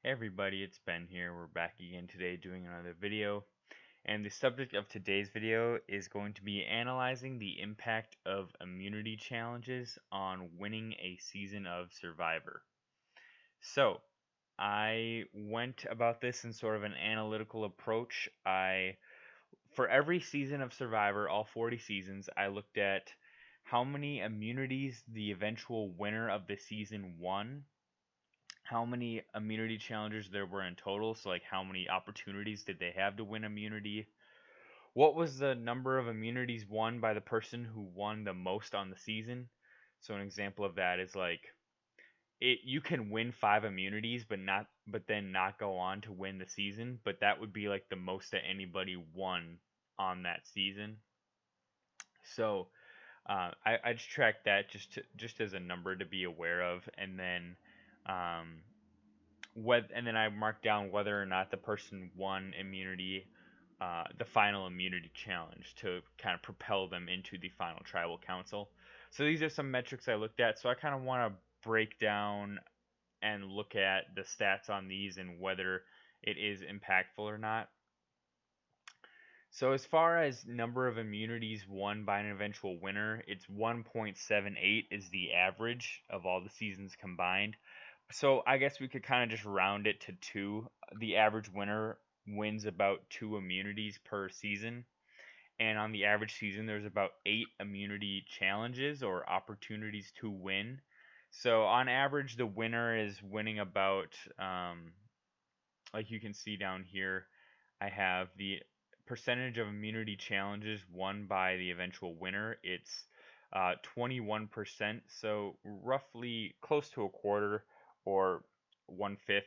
Hey everybody, it's Ben here. We're back again today doing another video. And the subject of today's video is going to be analyzing the impact of immunity challenges on winning a season of Survivor. So, I went about this in sort of an analytical approach. For every season of Survivor, all 40 seasons, I looked at how many immunities the eventual winner of the season won, how many immunity challenges there were in total. So, like, how many opportunities did they have to win immunity? What was the number of immunities won by the person who won the most on the season? So, an example of that is like you can win 5 immunities, but then not go on to win the season. But that would be like the most that anybody won on that season. So, I just tracked that just as a number to be aware of, and then um, and then I marked down whether or not the person won immunity, the final immunity challenge to kind of propel them into the final tribal council. So these are some metrics I looked at. So I kind of want to break down and look at the stats on these and whether it is impactful or not. So as far as number of immunities won by an eventual winner, it's 1.78 is the average of all the seasons combined. So I guess we could kind of just round it to 2. The average winner wins about 2 immunities per season. And on the average season, there's about 8 immunity challenges or opportunities to win. So on average, the winner is winning about, like you can see down here, I have the percentage of immunity challenges won by the eventual winner. It's 21%, so roughly close to a quarter or 1/5,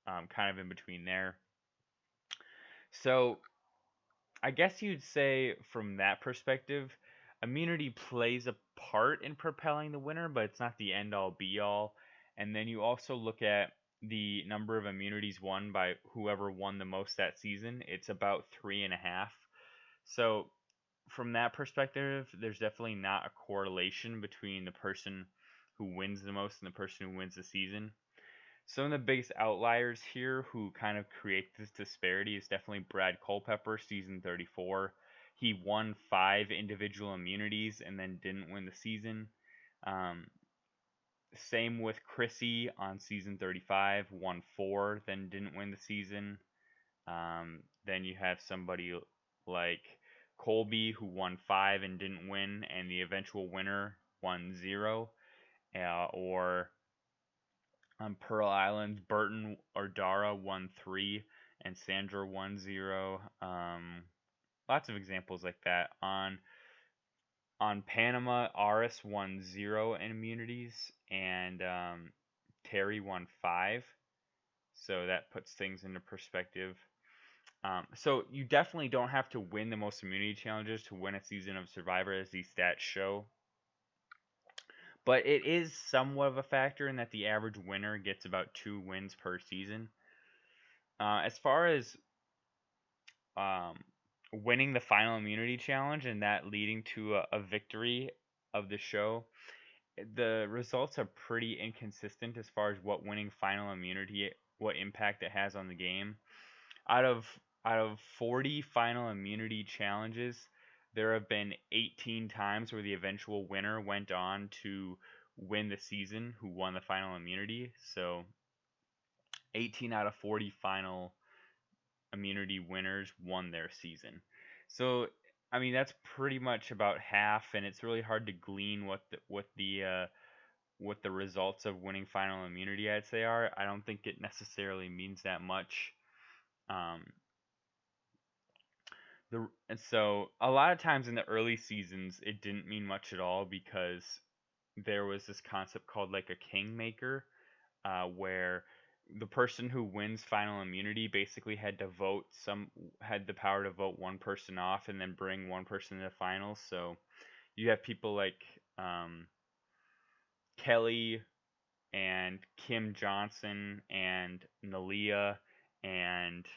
kind of in between there. So I guess you'd say from that perspective, immunity plays a part in propelling the winner, but it's not the end all be all. And then you also look at the number of immunities won by whoever won the most that season. It's about 3.5. So from that perspective, there's definitely not a correlation between the person who wins the most and the person who wins the season. Some of the biggest outliers here who kind of create this disparity is definitely Brad Culpepper, season 34. He won 5 individual immunities and then didn't win the season. Um, Same with Chrissy on season 35, won 4, then didn't win the season. Then you have somebody like Colby who won 5 and didn't win, and the eventual winner won 0. Or on Pearl Island, Burton or Dara won 3 and Sandra won 0. Lots of examples like that. On Panama, Aris won 0 in immunities and Terry won 5. So that puts things into perspective. So you definitely don't have to win the most immunity challenges to win a season of Survivor, as these stats show. But it is somewhat of a factor in that the average winner gets about 2 wins per season. As far as um, winning the final immunity challenge and that leading to a victory of the show, the results are pretty inconsistent as far as what winning final immunity, what impact it has on the game. Out of 40 final immunity challenges, there have been 18 times where the eventual winner went on to win the season, who won the final immunity. So 18 out of 40 final immunity winners won their season. So I mean that's pretty much about half, and it's really hard to glean what the results of winning final immunity I'd say are. I don't think it necessarily means that much. Um, and so a lot of times in the early seasons it didn't mean much at all because there was this concept called like a kingmaker, where the person who wins final immunity basically had the power to vote one person off and then bring one person to the finals. So you have people like Kelly and Kim Johnson and Nalia and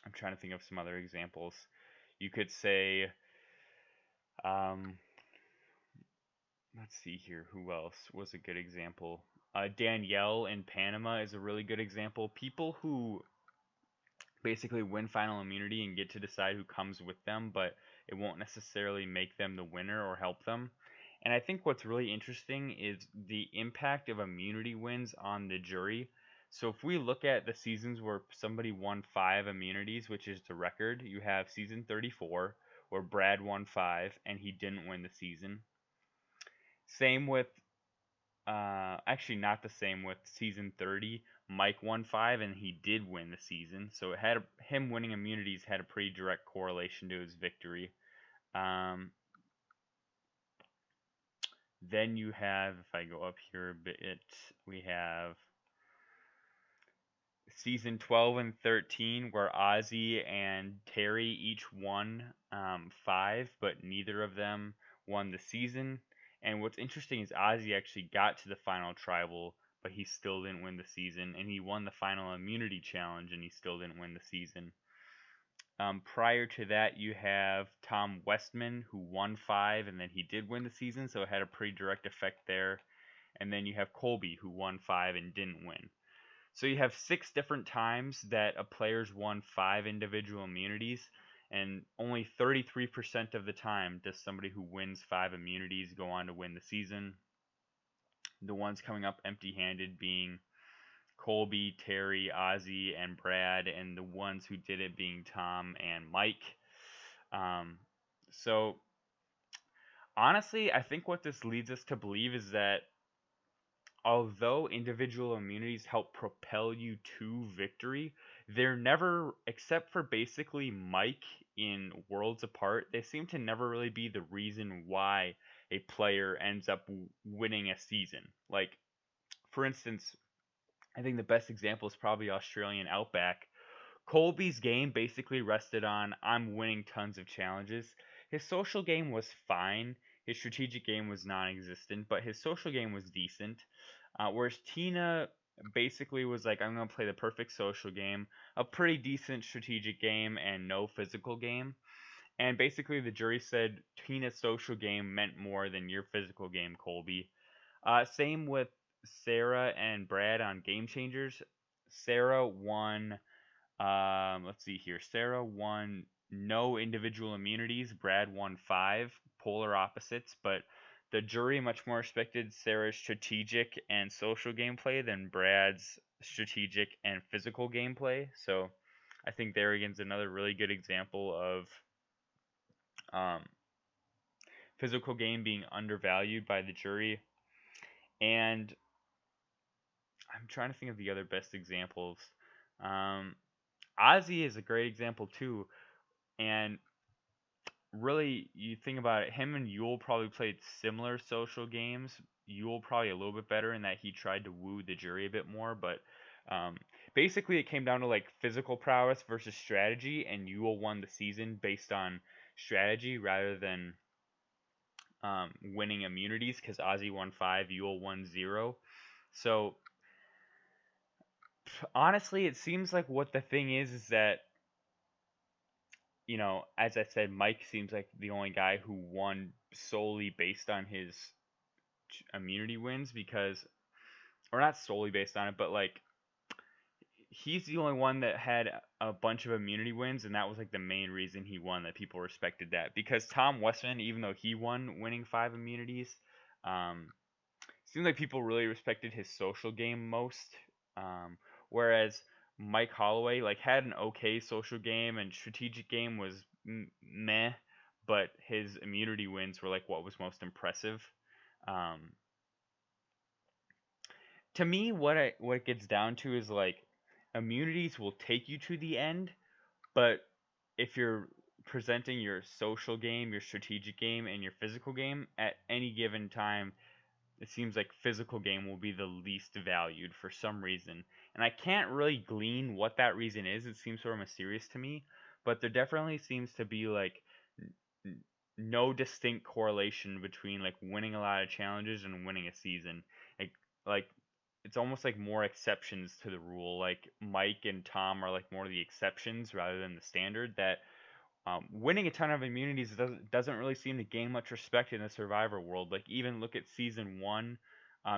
I'm trying to think of some other examples. You could say, um, let's see here, who else was a good example? Danielle in Panama is a really good example. People who basically win final immunity and get to decide who comes with them, but it won't necessarily make them the winner or help them. And I think what's really interesting is the impact of immunity wins on the jury. So if we look at the seasons where somebody won 5 immunities, which is the record, you have season 34 where Brad won 5 and he didn't win the season. Same with actually not the same with season 30. Mike won 5 and he did win the season. So it had him winning immunities had a pretty direct correlation to his victory. Um, then you have, if I go up here a bit, we have season 12 and 13 where Ozzy and Terry each won 5, but neither of them won the season. And what's interesting is Ozzy actually got to the final tribal, but he still didn't win the season. And he won the final immunity challenge, and he still didn't win the season. Prior to that, you have Tom Westman, who won 5, and then he did win the season, so it had a pretty direct effect there. And then you have Colby, who won 5 and didn't win. So you have 6 different times that a player's won 5 individual immunities, and only 33% of the time does somebody who wins 5 immunities go on to win the season. The ones coming up empty-handed being Colby, Terry, Ozzy, and Brad, and the ones who did it being Tom and Mike. Um, so honestly, I think what this leads us to believe is that although individual immunities help propel you to victory, they're never, except for basically Mike in Worlds Apart, they seem to never really be the reason why a player ends up winning a season. Like, for instance, I think the best example is probably Australian Outback. Colby's game basically rested on I'm winning tons of challenges. His social game was fine. His strategic game was non existent, but his social game was decent. Whereas Tina basically was like, I'm going to play the perfect social game, a pretty decent strategic game, and no physical game. And basically, the jury said Tina's social game meant more than your physical game, Colby. Same with Sarah and Brad on Game Changers. Sarah won let's see here. Sarah won no individual immunities. Brad won 5, polar opposites, but the jury much more respected Sarah's strategic and social gameplay than Brad's strategic and physical gameplay. So I think there again's another really good example of um, physical game being undervalued by the jury. And I'm trying to think of the other best examples. Um, Ozzy is a great example too. And really, you think about it, him and Yule probably played similar social games. Yule probably a little bit better in that he tried to woo the jury a bit more, but um, basically it came down to like physical prowess versus strategy, and Yule won the season based on strategy rather than winning immunities because Ozzy won 5, Yule won 0. So honestly, it seems like what the thing is that as I said, Mike seems like the only guy who won solely based on his immunity wins because, or not solely based on it, but like he's the only one that had a bunch of immunity wins, and that was like the main reason he won. That people respected that because Tom Westman, even though he won winning 5 immunities, um, seems like people really respected his social game most. Um, Whereas Mike Holloway like had an okay social game and strategic game was meh, but his immunity wins were like what was most impressive. Um, to me, what it gets down to is like immunities will take you to the end, but if you're presenting your social game, your strategic game, and your physical game at any given time, it seems like physical game will be the least valued for some reason. And I can't really glean what that reason is. It seems sort of mysterious to me, but there definitely seems to be like no distinct correlation between like winning a lot of challenges and winning a season. Like it's almost like more exceptions to the rule. Like Mike and Tom are like more the exceptions rather than the standard. That winning a ton of immunities doesn't really seem to gain much respect in the Survivor world. Like even look at season 1.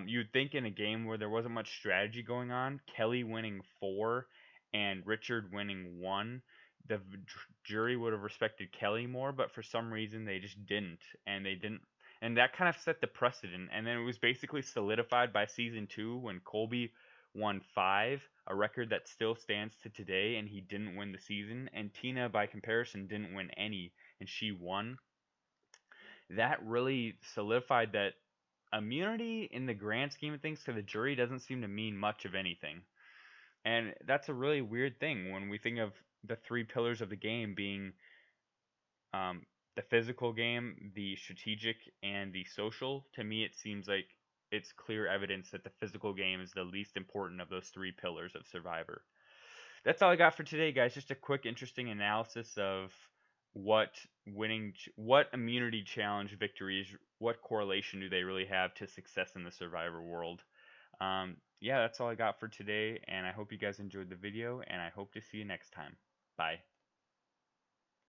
You'd think in a game where there wasn't much strategy going on, Kelly winning 4 and Richard winning 1, the jury would have respected Kelly more, but for some reason they just didn't, and they didn't, and that kind of set the precedent. And then it was basically solidified by season 2 when Colby won 5, a record that still stands to today, and he didn't win the season, and Tina by comparison didn't win any, and she won. That really solidified that immunity in the grand scheme of things to the jury doesn't seem to mean much of anything. And that's a really weird thing when we think of the three pillars of the game being um, the physical game, the strategic, and the social. To me, it seems like it's clear evidence that the physical game is the least important of those three pillars of Survivor. That's all I got for today, guys. Just a quick, interesting analysis of what immunity challenge victories, what correlation do they really have to success in the Survivor world. Yeah, that's all I got for today, and I hope you guys enjoyed the video, and I hope to see you next time. Bye.